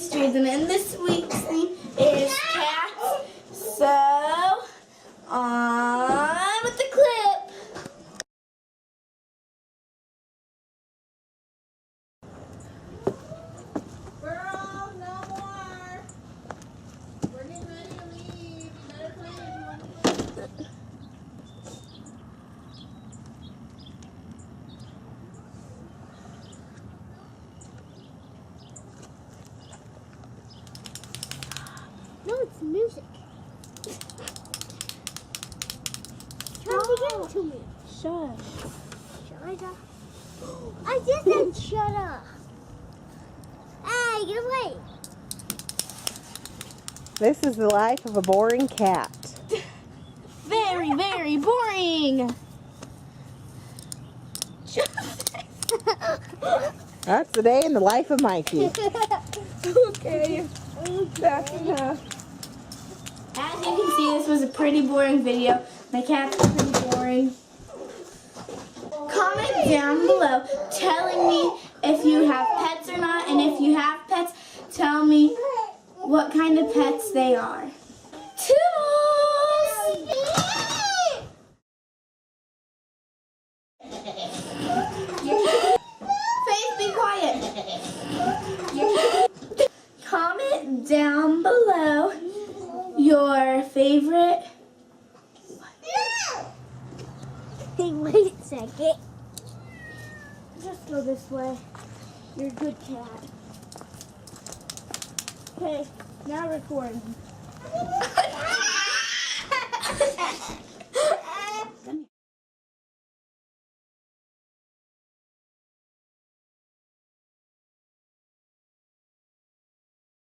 week's Jadelynn, and this week's theme is cats. So, on with the clip. Girls, no more. We're getting ready to leave. You better clean. No, it's music. Try to get to me. Shush. Shut up. I just said shut up. Hey, get away. This is the life of a boring cat. Very, very boring. That's the day in the life of Mikey. Okay, that's enough. As you can see, this was a pretty boring video. My cat's pretty boring. Comment down below telling me if you have pets or not, and if you have pets, tell me what kind of pets they are. Toodles! Faith, be quiet. Comment down below your favorite. Hey, wait a second. Just go this way. You're a good cat. Okay, now recording.